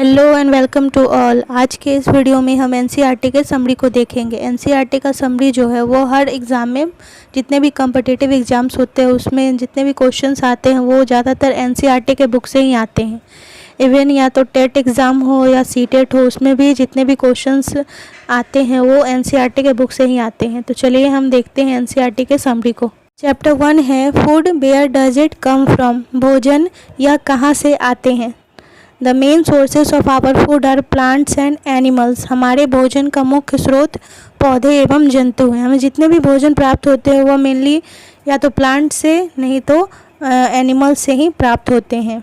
Hello and welcome to all. आज के इस वीडियो में हम एनसीईआरटी के समरी को देखेंगे। एनसीईआरटी का समरी जो है वो हर एग्ज़ाम में, जितने भी कॉम्पिटिटिव एग्ज़ाम्स होते हैं उसमें जितने भी क्वेश्चंस आते हैं वो ज़्यादातर एनसीईआरटी के बुक से ही आते हैं। इवन या तो टेट एग्ज़ाम हो या सीटेट हो, उसमें भी जितने भी क्वेश्चंस आते हैं वो एनसीईआरटी के बुक से ही आते हैं। तो चलिए हम देखते हैं एनसीईआरटी के समरी को। चैप्टर 1 है food, where does it come from. भोजन यह कहाँ से आते हैं। The main sources of our food are plants and animals. हमारे भोजन का मुख्य स्रोत पौधे एवं जंतु हैं। हमें जितने भी भोजन प्राप्त होते हैं वह मेनली या तो प्लांट से, नहीं तो एनिमल्स से ही प्राप्त होते हैं।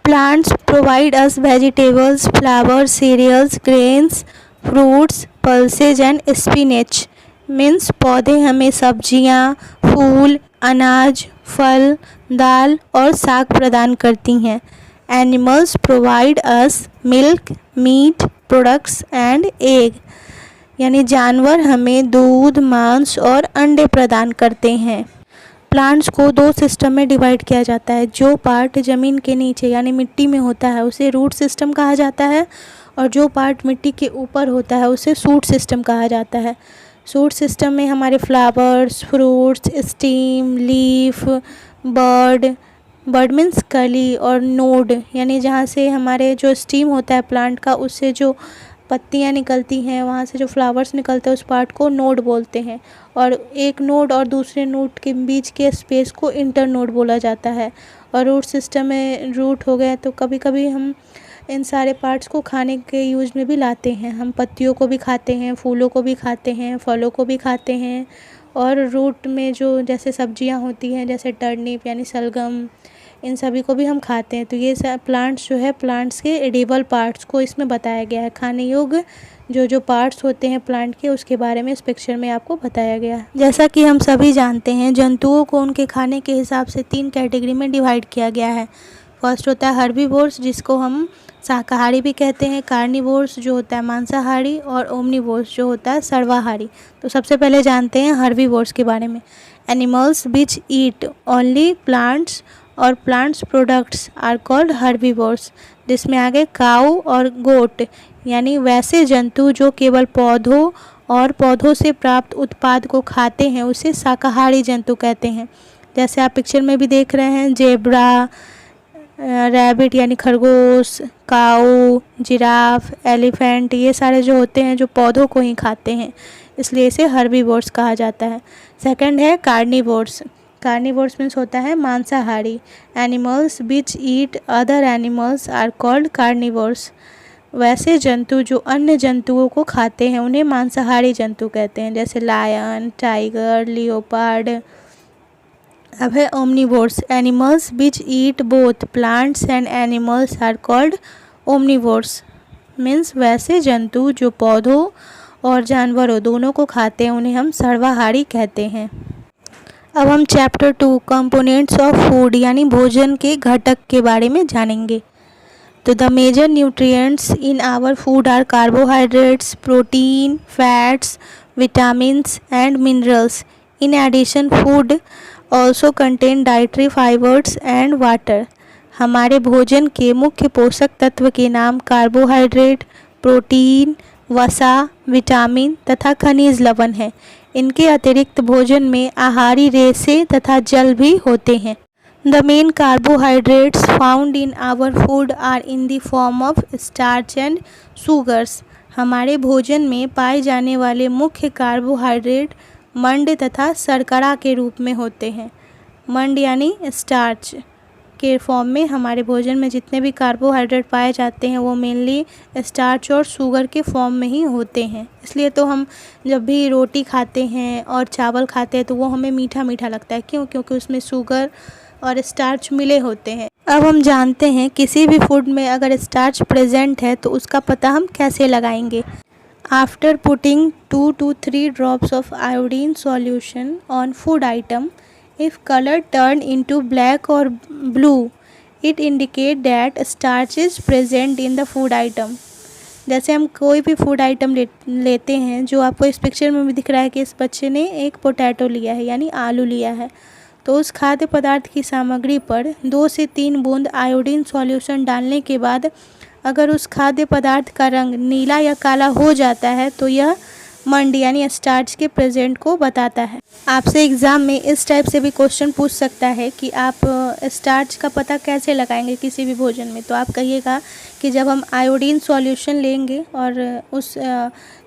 Plants provide us vegetables, flowers, cereals, grains, fruits, pulses and spinach. Means पौधे हमें सब्जियां, फूल, अनाज, फल, दाल और साग प्रदान करती हैं। Animals provide us milk, meat, products and egg। यानी जानवर हमें दूध, मांस और अंडे प्रदान करते हैं। प्लांट्स को दो सिस्टम में डिवाइड किया जाता है। जो पार्ट ज़मीन के नीचे यानी मिट्टी में होता है उसे रूट सिस्टम कहा जाता है, और जो पार्ट मिट्टी के ऊपर होता है उसे शूट सिस्टम कहा जाता है। शूट सिस्टम में हमारे flowers, fruits, steam, leaf, bird means कली, और नोड यानी जहाँ से हमारे जो स्टीम होता है प्लांट का, उससे जो पत्तियाँ निकलती हैं, वहाँ से जो फ्लावर्स निकलते हैं उस पार्ट को नोड बोलते हैं। और एक नोड और दूसरे नोड के बीच के स्पेस को इंटर नोड बोला जाता है। और रूट सिस्टम में रूट हो गया तो कभी कभी हम इन सारे पार्ट्स को खाने के यूज में भी लाते हैं। हम पत्तियों को भी खाते हैं, फूलों को भी खाते हैं, फलों को भी खाते हैं। और रूट में जो जैसे सब्जियां होती हैं जैसे टर्निप यानी सलगम, इन सभी को भी हम खाते हैं। तो ये सब प्लांट्स जो है, प्लांट्स के एडिबल पार्ट्स को इसमें बताया गया है। खाने योग्य जो पार्ट्स होते हैं प्लांट के, उसके बारे में इस पिक्चर में आपको बताया गया है। जैसा कि हम सभी जानते हैं, जंतुओं को उनके खाने के हिसाब से 3 कैटेगरी में डिवाइड किया गया है। फर्स्ट होता है हर्बीवोर्स, जिसको हम शाकाहारी भी कहते हैं, कार्निवोर्स जो होता है मांसाहारी, और ओमनिवोर्स जो होता है सर्वाहारी। तो सबसे पहले जानते हैं हर्बीवोर्स के बारे में। Animals which eat only plants और plants products are called herbivores. जिसमें आगे काऊ और गोट यानी वैसे जंतु जो केवल पौधों और पौधों से प्राप्त उत्पाद को खाते हैं उसे शाकाहारी जंतु कहते हैं। जैसे आप पिक्चर में भी देख रहे हैं, जेब्रा, रैबिट यानी खरगोश, काऊ, जिराफ, एलिफेंट, ये सारे जो होते हैं जो पौधों को ही खाते हैं, इसलिए इसे हर्बीवोर्स कहा जाता है। सेकंड है कार्निवोर्स। कार्निवोर्स मीन्स होता है मांसाहारी। Animals which eat other animals are called carnivores. वैसे जंतु जो अन्य जंतुओं को खाते हैं उन्हें मांसाहारी जंतु कहते हैं, जैसे लायन, टाइगर, लियोपार्ड। अब है omnivores. Animals which eat both plants and animals are called omnivores. Means वैसे जंतु जो पौधों और जानवरों दोनों को खाते हैं उन्हें हम सर्वाहारी कहते हैं। अब हम चैप्टर 2 कंपोनेंट्स ऑफ फूड यानी भोजन के घटक के बारे में जानेंगे। तो the major nutrients in our food are carbohydrates, protein, fats, vitamins and minerals. In addition food also contain dietary fibres and water. हमारे भोजन के मुख्य पोषक तत्व के नाम कार्बोहाइड्रेट, प्रोटीन, वसा, विटामिन तथा खनिज लवण है। इनके अतिरिक्त भोजन में आहारी रेशे तथा जल भी होते हैं। The main carbohydrates found in our food are in the form of starch and sugars. हमारे भोजन में पाए जाने वाले मुख्य कार्बोहाइड्रेट मंड तथा शर्करा के रूप में होते हैं। मंड यानी स्टार्च के फॉर्म में हमारे भोजन में जितने भी कार्बोहाइड्रेट पाए जाते हैं वो मेनली स्टार्च और शुगर के फॉर्म में ही होते हैं। इसलिए तो हम जब भी रोटी खाते हैं और चावल खाते हैं तो वो हमें मीठा मीठा लगता है। क्यों? क्योंकि उसमें शुगर और स्टार्च मिले होते हैं। अब हम जानते हैं किसी भी फूड में अगर स्टार्च प्रेजेंट है तो उसका पता हम कैसे लगाएंगे। After putting 2 to 3 drops of iodine solution on food item, if color turn into black or blue, it indicate that starch is present in the food item। जैसे हम कोई भी फूड आइटम लेते हैं, जो आपको इस पिक्चर में भी दिख रहा है कि इस बच्चे ने एक पोटैटो लिया है यानी आलू लिया है, तो उस खाद्य पदार्थ की सामग्री पर 2 से 3 बूंद आयोडीन सॉल्यूशन डालने के बाद अगर उस खाद्य पदार्थ का रंग नीला या काला हो जाता है तो यह मंड यानी स्टार्च के प्रेजेंट को बताता है। आपसे एग्ज़ाम में इस टाइप से भी क्वेश्चन पूछ सकता है कि आप स्टार्च का पता कैसे लगाएंगे किसी भी भोजन में। तो आप कहिएगा कि जब हम आयोडीन सॉल्यूशन लेंगे और उस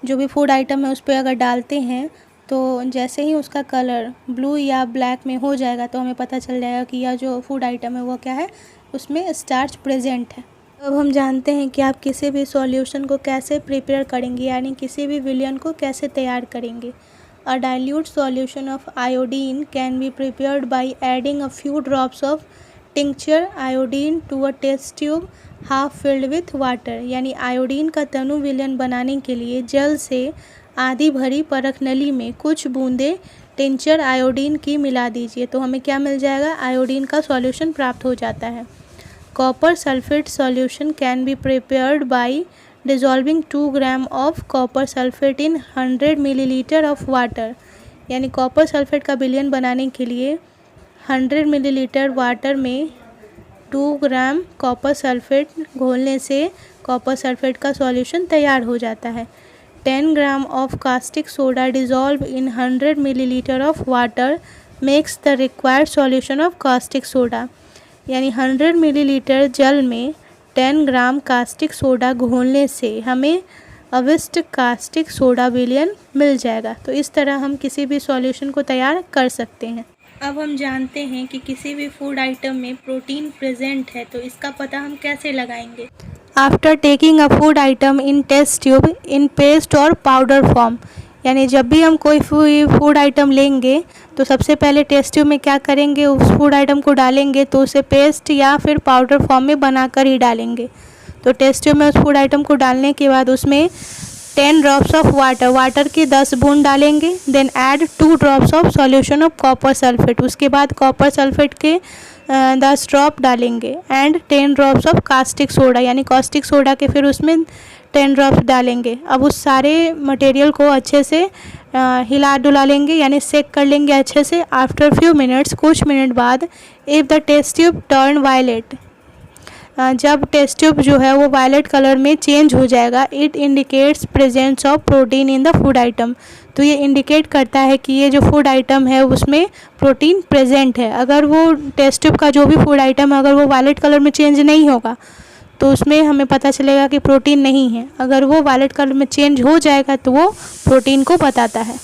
जो भी फूड आइटम है उस पर अगर डालते हैं तो जैसे ही उसका कलर ब्लू या ब्लैक में हो जाएगा तो हमें पता चल जाएगा कि यह जो फूड आइटम है वो क्या है, उसमें स्टार्च प्रेजेंट है। अब हम जानते हैं कि आप किसी भी सॉल्यूशन को कैसे प्रिपेयर करेंगे, यानी किसी भी विलयन को कैसे तैयार करेंगे। A dilute solution of iodine can be prepared by adding a few drops of tincture iodine to a test tube half filled with water. यानी आयोडीन का तनु विलयन बनाने के लिए जल से आधी भरी परख नली में कुछ बूंदे टिंचर आयोडीन की मिला दीजिए, तो हमें क्या मिल जाएगा, आयोडीन का सॉल्यूशन प्राप्त हो जाता है। Copper sulphate solution can be prepared by dissolving 2 gram of copper sulphate in 100 millilitre of water. यानी कॉपर सल्फेट का विलयन बनाने के लिए 100 मिलीलीटर वाटर में 2 ग्राम कॉपर सल्फेट घोलने से कॉपर सल्फेट का सॉल्यूशन तैयार हो जाता है। 10 gram of caustic soda dissolve in 100 millilitre of water makes the required solution of caustic soda. यानी 100 मिलीलीटर जल में 10 ग्राम कास्टिक सोडा घोलने से हमें अविष्ट कास्टिक सोडा विलयन मिल जाएगा। तो इस तरह हम किसी भी सॉल्यूशन को तैयार कर सकते हैं। अब हम जानते हैं कि किसी भी फूड आइटम में प्रोटीन प्रेजेंट है, तो इसका पता हम कैसे लगाएंगे। After taking a food item in test tube in paste और पाउडर फॉर्म। यानी जब भी हम कोई फूड आइटम लेंगे तो सबसे पहले टेस्ट ट्यूब में क्या करेंगे, उस फूड आइटम को डालेंगे तो उसे पेस्ट या फिर पाउडर फॉर्म में बनाकर ही डालेंगे। तो टेस्ट ट्यूब में उस फूड आइटम को डालने के बाद उसमें 10 ड्रॉप्स ऑफ वाटर के 10 बूंद डालेंगे। Then add 2 drops of solution of copper sulphate. उसके बाद कॉपर सल्फेट के 10 ड्रॉप डालेंगे and 10 drops of caustic soda, यानी कास्टिक सोडा के फिर उसमें 10 ड्रॉप्स डालेंगे। अब उस सारे मटेरियल को अच्छे से हिला डुला लेंगे, यानी सेक कर लेंगे अच्छे से। आफ्टर फ्यू मिनट्स, कुछ मिनट बाद, if the test tube turn violet, जब टेस्ट ट्यूब जो है वो वायलेट कलर में चेंज हो जाएगा, it indicates presence of protein in the food item. तो ये इंडिकेट करता है कि ये जो फूड आइटम है उसमें प्रोटीन प्रेजेंट है। अगर वो टेस्ट ट्यूब का जो भी फूड आइटम है अगर वो वायलेट कलर में चेंज नहीं होगा तो उसमें हमें पता चलेगा कि प्रोटीन नहीं है। अगर वो वायलेट कलर में चेंज हो जाएगा तो वो प्रोटीन को बताता है।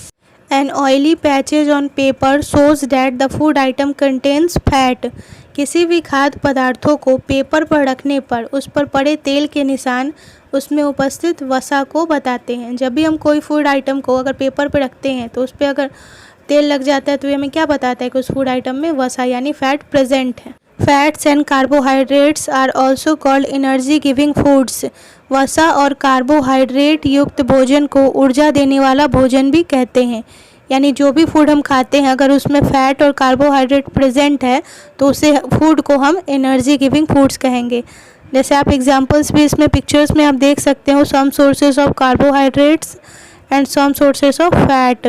An oily patches on paper shows that the food item contains fat. किसी भी खाद्य पदार्थों को पेपर पर रखने पर उस पर पड़े तेल के निशान उसमें उपस्थित वसा को बताते हैं। जब भी हम कोई फूड आइटम को अगर पेपर पर रखते हैं तो उस पर अगर तेल लग जाता है तो ये हमें क्या बताता है कि उस फूड आइटम में वसा यानी फैट प्रेजेंट है। Fats and carbohydrates are also called energy giving foods. वसा और कार्बोहाइड्रेट युक्त भोजन को ऊर्जा देने वाला भोजन भी कहते हैं। यानी जो भी फूड हम खाते हैं अगर उसमें फ़ैट और कार्बोहाइड्रेट प्रेजेंट है तो उसे फूड को हम एनर्जी गिविंग फूड्स कहेंगे। जैसे आप एग्जांपल्स भी इसमें पिक्चर्स में आप देख सकते हो, some sources of carbohydrates and some sources of fat,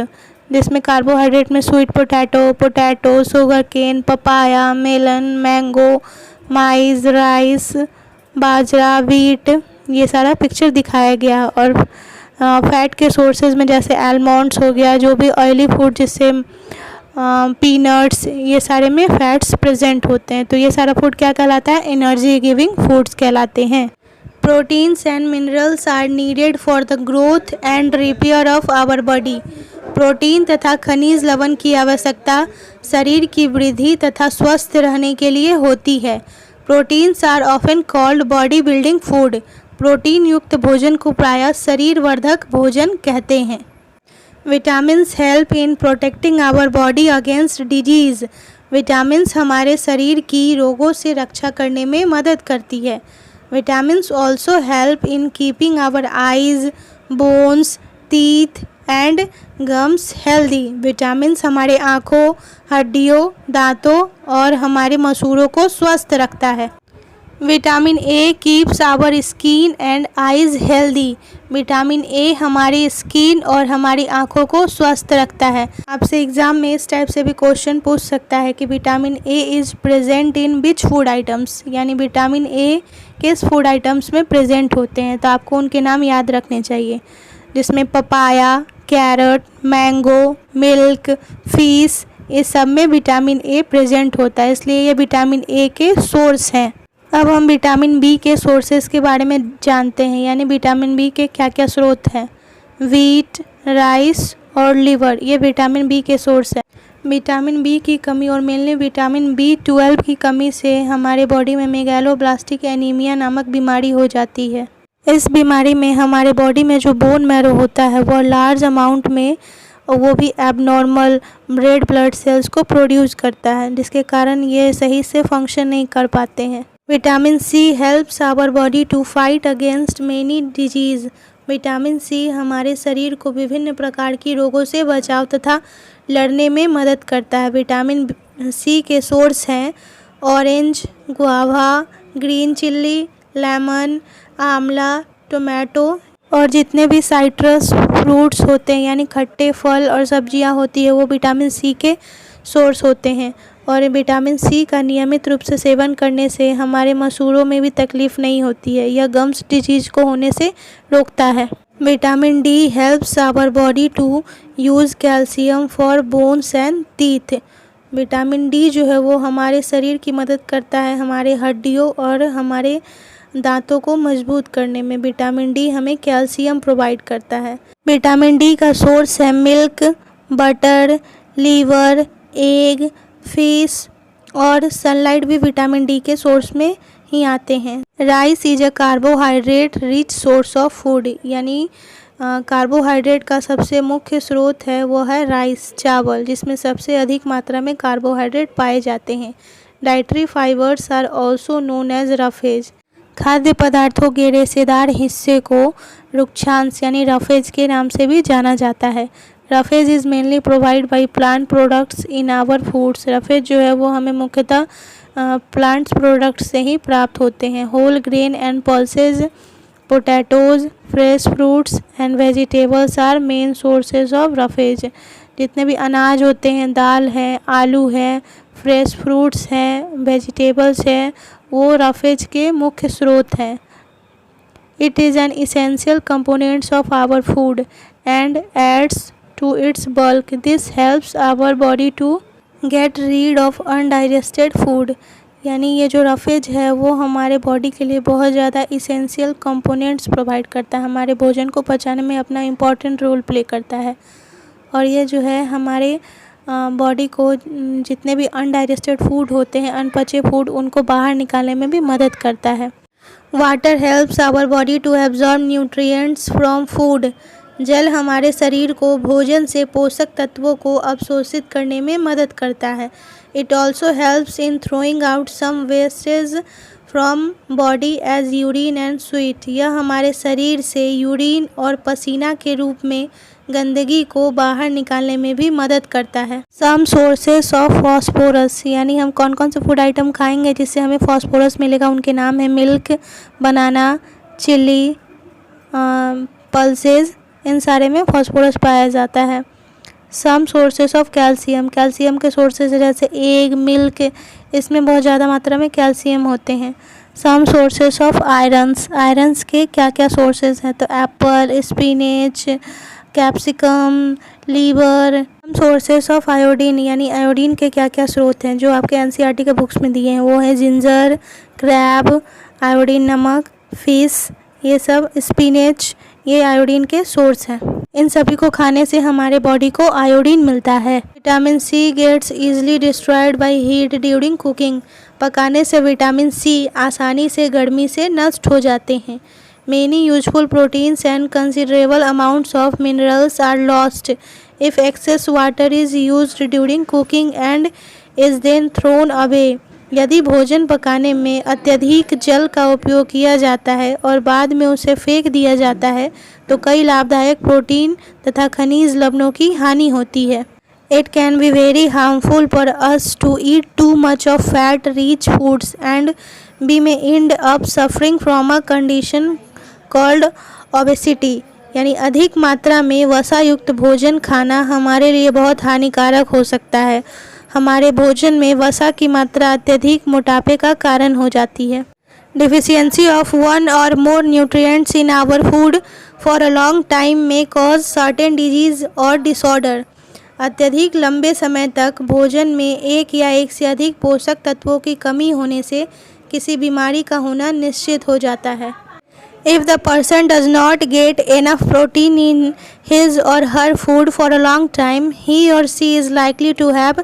जिसमें कार्बोहाइड्रेट में sweet potato, sugar cane, papaya, melon, mango, maize, rice, bajra, wheat, ये सारा पिक्चर दिखाया गया। और फैट के सोर्सेज में जैसे आलमंड्स हो गया, जो भी ऑयली फूड जिससे पीनट्स, ये सारे में फैट्स प्रेजेंट होते हैं। तो ये सारा फूड क्या कहलाता है, एनर्जी गिविंग फूड्स कहलाते हैं। Proteins and minerals are needed for the growth and repair of our body. Protein तथा खनिज लवण की आवश्यकता शरीर की वृद्धि तथा स्वस्थ रहने के लिए होती है। Proteins are often called body building food. Protein युक्त भोजन को प्रायः शरीर वर्धक भोजन कहते हैं। Vitamins help in protecting our body against disease. Vitamins हमारे शरीर की रोगों से रक्षा करने में मदद करती है। Vitamins also help in keeping our eyes, bones, teeth and gums healthy. Vitamins हमारे आँखों, हड्डियों, दांतों और हमारे मसूड़ों को स्वस्थ रखता है। Vitamin A keeps our skin and eyes healthy. Vitamin A हमारी स्किन और हमारी आँखों को स्वस्थ रखता है। आपसे एग्जाम में इस टाइप से भी क्वेश्चन पूछ सकता है कि vitamin A is present in which food items, यानी विटामिन ए किस फूड आइटम्स में प्रेजेंट होते हैं। तो आपको उनके नाम याद रखने चाहिए, जिसमें papaya, carrot, mango, milk, fish, ये सब में विटामिन ए प्रेजेंट होता है, इसलिए ये विटामिन ए के सोर्स हैं। अब हम विटामिन बी के सोर्सेज के बारे में जानते हैं, यानी विटामिन बी के क्या क्या स्रोत हैं। वीट, राइस और लिवर, ये विटामिन बी के सोर्स हैं। विटामिन बी की कमी और मेनली विटामिन B12 की कमी से हमारे बॉडी में मेगालोब्लास्टिक एनीमिया नामक बीमारी हो जाती है। इस बीमारी में हमारे बॉडी में जो बोन मैरो होता है वो लार्ज अमाउंट में, और वो भी एबनॉर्मल रेड ब्लड सेल्स को प्रोड्यूस करता है, जिसके कारण ये सही से फंक्शन नहीं कर पाते हैं। Vitamin C helps our body to fight against many disease. Vitamin C हमारे शरीर को विभिन्न प्रकार की रोगों से बचाव तथा लड़ने में मदद करता है। विटामिन सी के सोर्स हैं orange, guava, green chilli, lemon, आंवला, टोमेटो और जितने भी साइट्रस फ्रूट्स होते हैं, यानी खट्टे फल और सब्जियां होती है, वो विटामिन सी के सोर्स होते हैं। और विटामिन सी का नियमित रूप से सेवन करने से हमारे मसूड़ों में भी तकलीफ़ नहीं होती है। यह गम्स डिजीज़ को होने से रोकता है। Vitamin D helps our body to use calcium for bones and teeth. Vitamin D जो है वो हमारे शरीर की मदद करता है हमारे हड्डियों और हमारे दांतों को मजबूत करने में। विटामिन डी हमें कैल्शियम प्रोवाइड करता है। विटामिन डी का सोर्स है milk, butter, liver, egg, fish और सनलाइट भी विटामिन डी के सोर्स में ही आते हैं। Rice is a carbohydrate rich source of food, यानी कार्बोहाइड्रेट का सबसे मुख्य स्रोत है वो है राइस, चावल, जिसमें सबसे अधिक मात्रा में कार्बोहाइड्रेट पाए जाते हैं। Dietary fibres are also known as roughage. खाद्य पदार्थों के रेशेदार हिस्से को रुक्षांश यानी रफेज के नाम से भी जाना जाता है। Roughage is mainly provide by plant products in our foods. Roughage जो है वो हमें मुख्यतः प्लांट्स प्रोडक्ट से ही प्राप्त होते हैं। Whole grain and pulses, potatoes, fresh fruits and vegetables are main sources of roughage. जितने भी अनाज होते हैं, दाल है, आलू है, फ्रेश फ्रूट्स हैं, वेजिटेबल्स हैं, वो रफेज के मुख्य स्रोत हैं। It is an essential components of our food and aids to its bulk. This helps our body to get rid of undigested food. यानी ये जो रफेज है वो हमारे बॉडी के लिए बहुत ज़्यादा इसेंशियल कंपोनेंट्स प्रोवाइड करता है, हमारे भोजन को पचाने में अपना इम्पॉर्टेंट रोल प्ले करता है। और ये जो है हमारे बॉडी को जितने भी अनडाइजेस्टेड फूड होते हैं, अनपचे फूड, उनको बाहर निकालने में भी मदद करता है। Water helps our body to absorb nutrients from food. जल हमारे शरीर को भोजन से पोषक तत्वों को अवशोषित करने में मदद करता है। It also helps in throwing out some wastage from body as urine and sweat. यह हमारे शरीर से यूरिन और पसीना के रूप में गंदगी को बाहर निकालने में भी मदद करता है। सम सोर्सेस ऑफ फॉस्फोरस, यानी हम कौन कौन से फूड आइटम खाएंगे जिससे हमें फॉस्फोरस मिलेगा, उनके नाम है मिल्क, बनाना, चिली, पल्सेस, इन सारे में फॉस्फोरस पाया जाता है। Some sources of calcium, calcium के सोर्सेज जैसे एग, मिल्क, इसमें बहुत ज़्यादा मात्रा में कैल्शियम होते हैं। Some sources of irons, irons के क्या क्या सोर्सेज हैं, तो apple, spinach, capsicum, liver. Some sources of iodine, यानी आयोडीन के क्या क्या स्रोत हैं जो आपके एनसीईआरटी के बुक्स में दिए हैं, वो है जिंजर, क्रैब, आयोडीन नमक, फिश, ये सब, स्पिनेच, ये आयोडीन के सोर्स हैं। इन सभी को खाने से हमारे बॉडी को आयोडीन मिलता है। Vitamin C gets easily destroyed by heat during cooking. पकाने से विटामिन सी आसानी से गर्मी से नष्ट हो जाते हैं। Many useful proteins and considerable amounts of minerals are lost if excess water is used during cooking and is then thrown away. यदि भोजन पकाने में अत्यधिक जल का उपयोग किया जाता है और बाद में उसे फेंक दिया जाता है तो कई लाभदायक प्रोटीन तथा खनिज लवणों की हानि होती है। It can be very harmful for us to eat too much of fat rich foods and we may end up suffering from a condition called obesity, यानी अधिक मात्रा में वसा युक्त भोजन खाना हमारे लिए बहुत हानिकारक हो सकता है। हमारे भोजन में वसा की मात्रा अत्यधिक मोटापे का कारण हो जाती है। Deficiency of one or more nutrients in our food for a long time may cause certain disease or disorder. अत्यधिक लंबे समय तक भोजन में एक या एक से अधिक पोषक तत्वों की कमी होने से किसी बीमारी का होना निश्चित हो जाता है। If the person does not get enough protein in his or her food for a long time, he or she is likely to have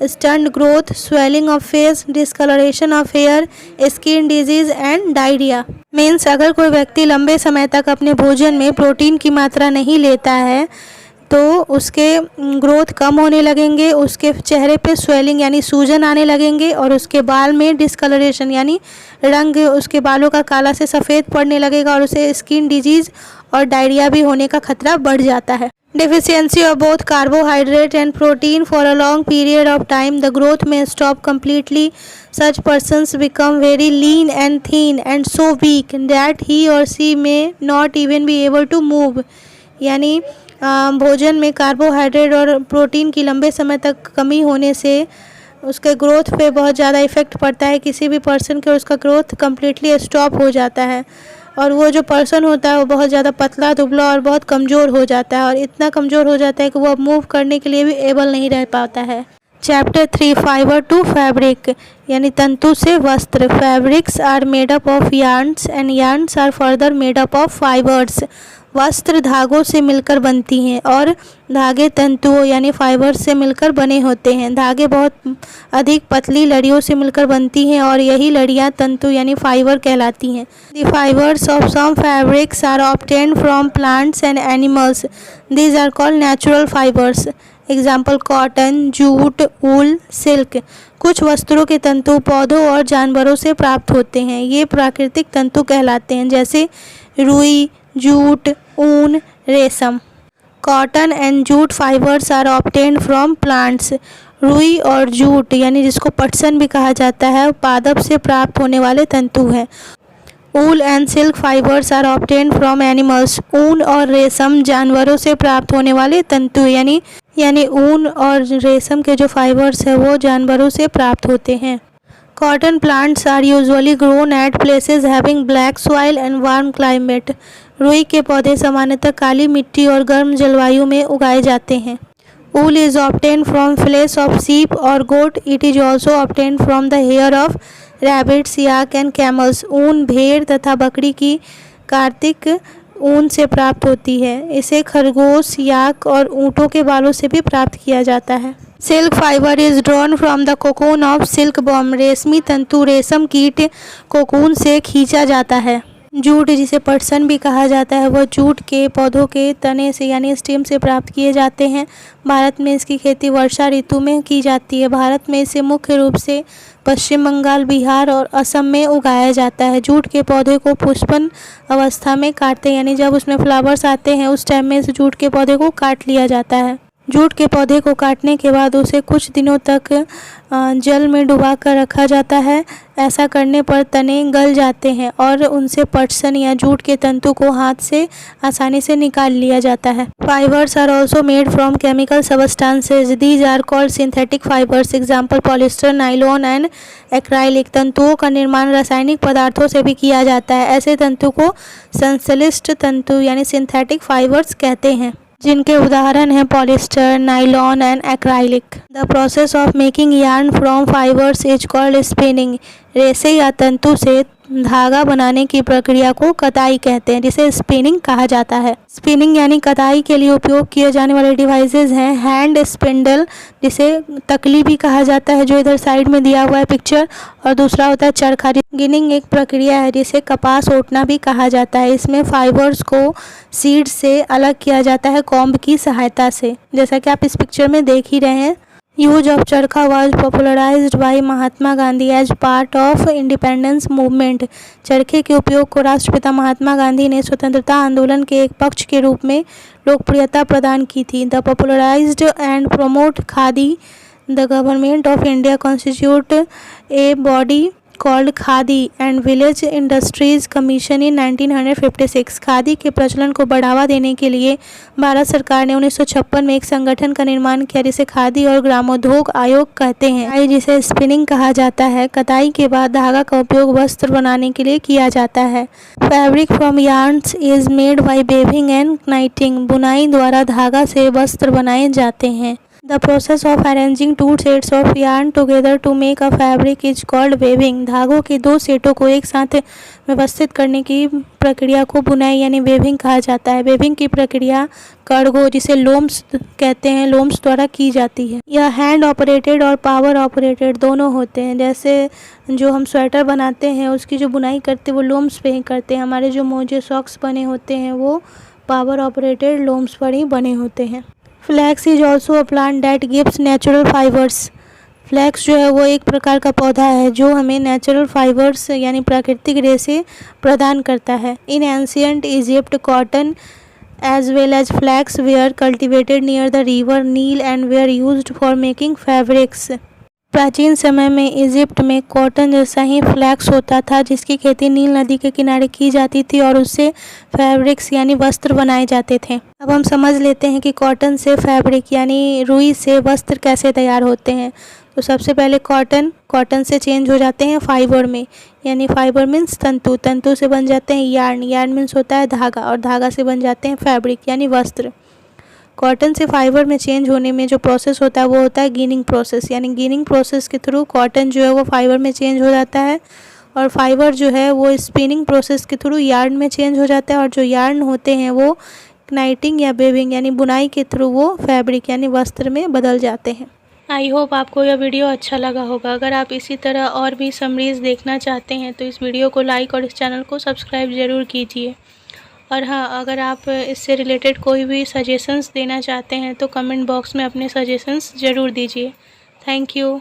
stunned growth, swelling of face, discoloration of hair, skin disease and diarrhea. Means अगर कोई व्यक्ति लंबे समय तक अपने भोजन में protein की मात्रा नहीं लेता है तो उसके ग्रोथ कम होने लगेंगे, उसके चेहरे पे स्वेलिंग यानी सूजन आने लगेंगे और उसके बाल में डिस्कलरेशन यानी रंग उसके बालों का काला से सफ़ेद पड़ने लगेगा और उसे स्किन डिजीज़ और डायरिया भी होने का खतरा बढ़ जाता है। Deficiency of both carbohydrate and protein for a long period of time, the growth may stop completely. Such persons become very lean and thin and so weak that he or she may not even be able to move. यानी भोजन में carbohydrate और protein की लंबे समय तक कमी होने से उसके ग्रोथ पे बहुत ज़्यादा इफ़ेक्ट पड़ता है। किसी भी पर्सन के उसका ग्रोथ कम्प्लीटली स्टॉप हो जाता है और वो जो पर्सन होता है वो बहुत ज़्यादा पतला दुबला और बहुत कमज़ोर हो जाता है और इतना कमज़ोर हो जाता है कि वो अब मूव करने के लिए भी एबल नहीं रह पाता है। चैप्टर 3 फाइबर टू फैब्रिक, यानी तंतु से वस्त्र। Fabrics are made up of yarns and yarns are further made up of fibres. वस्त्र धागों से मिलकर बनती हैं और धागे तंतुओं यानी फाइबर से मिलकर बने होते हैं। धागे बहुत अधिक पतली लड़ियों से मिलकर बनती हैं और यही लड़ियां तंतु यानी फाइबर कहलाती हैं। The fibres of some fabrics are obtained from plants and animals, these are called natural fibres. Example cotton, jute, wool, silk. कुछ वस्त्रों के तंतु पौधों और जानवरों से प्राप्त होते हैं, ये प्राकृतिक तंतु कहलाते हैं, जैसे रुई, जूट, ऊन, रेशम। Cotton and jute fibres are obtained from plants. रुई और जूट यानी जिसको पटसन भी कहा जाता है पादप से प्राप्त होने वाले तंतु हैं। Wool and silk fibres are obtained from animals. ऊन और रेशम जानवरों से प्राप्त होने वाले तंतु यानी ऊन और रेशम के जो फाइबर्स है वो जानवरों से प्राप्त होते हैं। Cotton plants are usually grown at places having black soil and warm climate. रुई के पौधे सामान्यतः काली मिट्टी और गर्म जलवायु में उगाए जाते हैं। Wool is obtained from fleece of sheep or goat. It is also obtained from the hair of rabbits, yak and camels. ऊन भेड़ तथा बकरी की कार्तिक ऊन से प्राप्त होती है। इसे खरगोश, याक और ऊँटों के बालों से भी प्राप्त किया जाता है। Silk fibre is drawn from the cocoon of silk worm. रेशमी तंतु रेशम कीट कोकून से खींचा जाता है। जूट जिसे पटसन भी कहा जाता है वह जूट के पौधों के तने से यानी स्टेम से प्राप्त किए जाते हैं। भारत में इसकी खेती वर्षा ऋतु में की जाती है। भारत में इसे मुख्य रूप से पश्चिम बंगाल, बिहार और असम में उगाया जाता है। जूट के पौधे को पुष्पन अवस्था में काटते हैं, यानी जब उसमें फ्लावर्स आते हैं उस टाइम में इस जूट के पौधे को काट लिया जाता है। जूट के पौधे को काटने के बाद उसे कुछ दिनों तक जल में डुबा कर रखा जाता है। ऐसा करने पर तने गल जाते हैं और उनसे पटसन या जूट के तंतु को हाथ से आसानी से निकाल लिया जाता है। Fibres are also made from chemical substances. These are called synthetic fibres. Example polyester, nylon and acrylic. तंतुओं का निर्माण रासायनिक पदार्थों से भी किया जाता है। ऐसे तंतु को संश्लिष्ट तंतु यानी सिंथेटिक फाइबर्स कहते हैं, जिनके उदाहरण हैं polyester, nylon and acrylic. The process of making yarn from fibres is called spinning. रेशे या तंतु से धागा बनाने की प्रक्रिया को कताई कहते हैं, जिसे स्पिनिंग कहा जाता है। स्पिनिंग यानी कताई के लिए उपयोग किए जाने वाले डिवाइसेस हैं हैंड स्पिंडल, जिसे तकली भी कहा जाता है जो इधर साइड में दिया हुआ है पिक्चर, और दूसरा होता है चरखा। गिनिंग एक प्रक्रिया है जिसे कपास ओटना भी कहा जाता है। इसमें फाइबर्स को सीड से अलग किया जाता है कॉम्ब की सहायता से, जैसा कि आप इस पिक्चर में देख ही रहे हैं। Use of charkha was popularised by Mahatma Gandhi as part of independence movement. चरखे के उपयोग को राष्ट्रपिता महात्मा गांधी ने स्वतंत्रता आंदोलन के एक पक्ष के रूप में लोकप्रियता प्रदान की थी। The popularised and promote khadi. The government of India constitute a body called khadi and village industries commission इन 1956। खादी के प्रचलन को बढ़ावा देने के लिए भारत सरकार ने 1956 में एक संगठन का निर्माण किया जिसे खादी और ग्रामोद्योग आयोग कहते हैं, जिसे स्पिनिंग कहा जाता है। कताई के बाद धागा का उपयोग वस्त्र बनाने के लिए किया जाता है। Fabric from yarns is made by weaving and knitting. बुनाई द्वारा धागा से वस्त्र बनाए जाते हैं। The process of arranging two sets of yarn together to make a fabric is called weaving। धागों के दो सेटों को एक साथ व्यवस्थित करने की प्रक्रिया को बुनाई यानी वेविंग कहा जाता है। वेविंग की प्रक्रिया कार्गो जिसे लूम्स कहते हैं, लूम्स द्वारा की जाती है। यह हैंड ऑपरेटेड और पावर ऑपरेटेड दोनों होते हैं। जैसे जो हम स्वेटर बनाते हैं उसकी जो बुनाई करते हैं वो लूम्स पे ही करते हैं। हमारे जो मोजे सॉक्स बने होते हैं वो पावर ऑपरेटेड लूम्स पर ही बने होते हैं। Flax is also a plant that gives natural fibres. Flax जो है वो एक प्रकार का पौधा है जो हमें नेचुरल फाइबर्स यानी प्राकृतिक रेशे प्रदान करता है। In ancient Egypt cotton as well as flax were cultivated near the river Nile and were used for making fabrics. प्राचीन समय में इजिप्ट में कॉटन जैसा ही फ्लैक्स होता था जिसकी खेती नील नदी के किनारे की जाती थी और उससे फैब्रिक्स यानी वस्त्र बनाए जाते थे। अब हम समझ लेते हैं कि कॉटन से फैब्रिक यानी रुई से वस्त्र कैसे तैयार होते हैं। तो सबसे पहले कॉटन से चेंज हो जाते हैं फाइबर में, यानी फाइबर मीन्स तंतु, तंतु से बन जाते हैं यार्न मीन्स होता है धागा, और धागा से बन जाते हैं फैब्रिक यानी वस्त्र। कॉटन से फाइबर में चेंज होने में जो प्रोसेस होता है वो होता है गिनिंग प्रोसेस, यानी गिनिंग प्रोसेस के थ्रू कॉटन जो है वो फाइबर में चेंज हो जाता है और फाइबर जो है वो स्पिनिंग प्रोसेस के थ्रू यार्न में चेंज हो जाता है और जो यार्न होते हैं वो नाइटिंग या वेविंग यानी बुनाई के थ्रू वो फैब्रिक यानी वस्त्र में बदल जाते हैं। आई होप आपको यह वीडियो अच्छा लगा होगा। अगर आप इसी तरह और भी समरीज देखना चाहते हैं तो इस वीडियो को लाइक और इस चैनल को सब्सक्राइब ज़रूर कीजिए। और हाँ, अगर आप इससे रिलेटेड कोई भी सजेशंस देना चाहते हैं तो कमेंट बॉक्स में अपने सजेशंस ज़रूर दीजिए। Thank you.